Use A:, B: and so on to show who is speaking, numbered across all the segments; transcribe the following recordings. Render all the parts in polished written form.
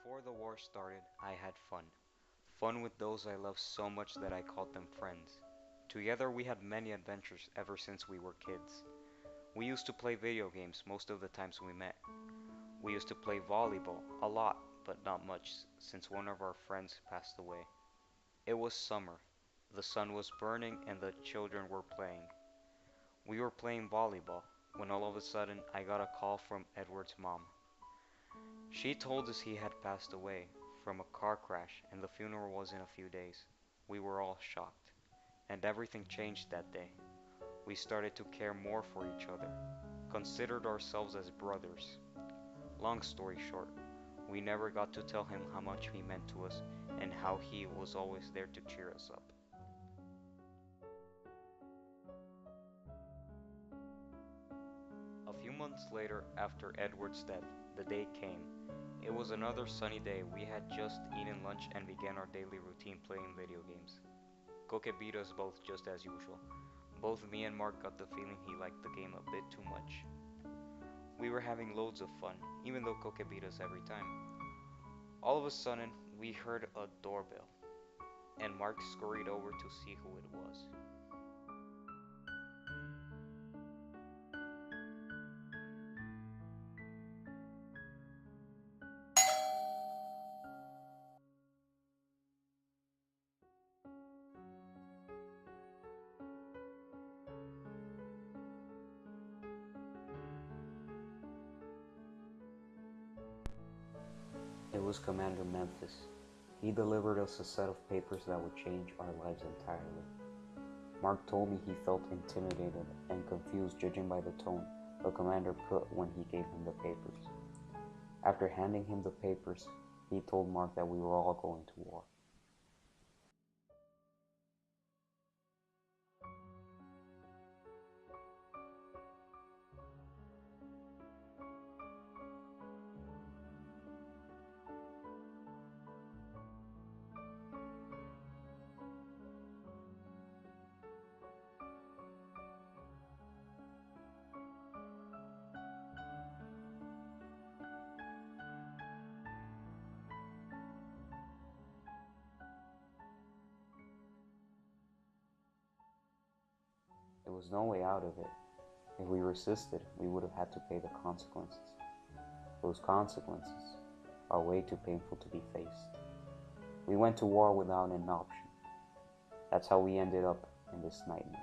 A: Before the war started, I had fun. Fun with those I loved so much that I called them friends. Together we had many adventures ever since we were kids. We used to play video games most of the times we met. We used to play volleyball a lot, but not much since one of our friends passed away. It was summer. The sun was burning and the children were playing. We were playing volleyball when all of a sudden I got a call from Edward's mom. She told us he had passed away from a car crash and the funeral was in a few days. We were all shocked, and everything changed that day. We started to care more for each other, considered ourselves as brothers. Long story short, we never got to tell him how much he meant to us and how he was always there to cheer us up. A few months later, after Edward's death, the day came. It was another sunny day. We had just eaten lunch and began our daily routine playing video games. Coque beat us both just as usual. Both me and Mark got the feeling he liked the game a bit too much. We were having loads of fun, even though Coque beat us every time. All of a sudden, we heard a doorbell, and Mark scurried over to see who it was. It was Commander Memphis. He delivered us a set of papers that would change our lives entirely. Mark told me he felt intimidated and confused judging by the tone the commander put when he gave him the papers. After handing him the papers, he told Mark that we were all going to war. There was no way out of it. If we resisted, we would have had to pay the consequences. Those consequences are way too painful to be faced. We went to war without an option. That's how we ended up in this nightmare.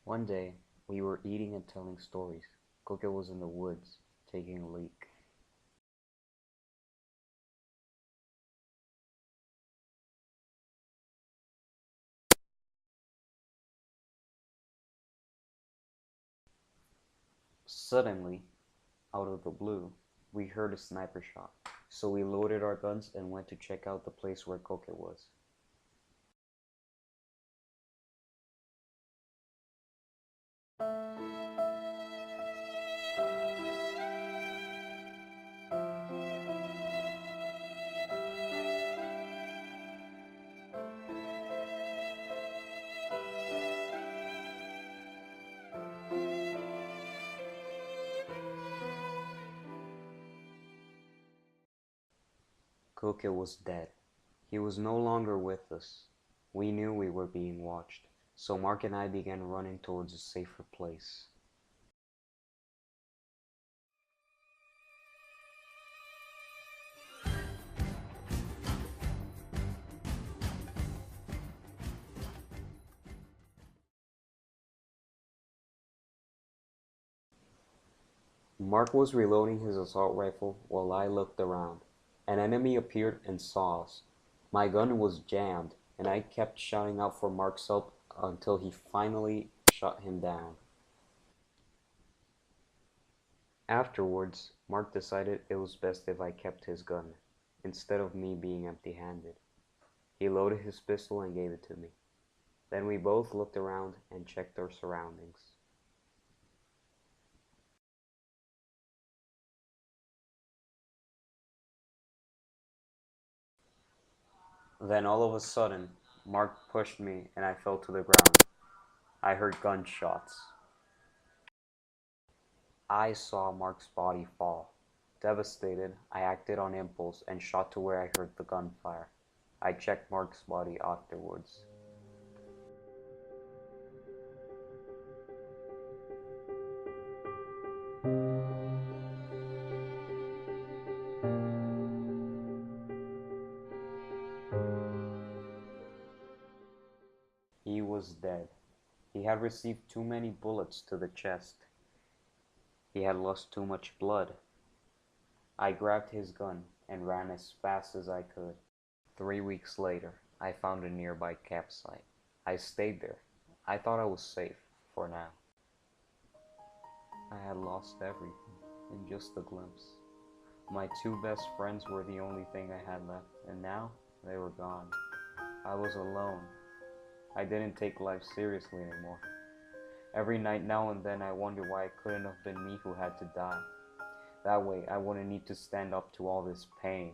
A: One day, we were eating and telling stories. Coque was in the woods, taking a leak. Suddenly, out of the blue, we heard a sniper shot. So we loaded our guns and went to check out the place where Coque was. Coque was dead. He was no longer with us. We knew we were being watched, so Mark and I began running towards a safer place. Mark was reloading his assault rifle while I looked around. An enemy appeared and saw us. My gun was jammed, and I kept shouting out for Mark's help until he finally shot him down. Afterwards, Mark decided it was best if I kept his gun, instead of me being empty-handed. He loaded his pistol and gave it to me. Then we both looked around and checked our surroundings. Then all of a sudden, Mark pushed me and I fell to the ground. I heard gunshots. I saw Mark's body fall. Devastated, I acted on impulse and shot to where I heard the gunfire. I checked Mark's body afterwards. He was dead. He had received too many bullets to the chest. He had lost too much blood. I grabbed his gun and ran as fast as I could. 3 weeks later, I found a nearby campsite. I stayed there. I thought I was safe, for now. I had lost everything in just a glimpse. My two best friends were the only thing I had left, and now they were gone. I was alone. I didn't take life seriously anymore. Every night now and then I wonder why it couldn't have been me who had to die. That way I wouldn't need to stand up to all this pain.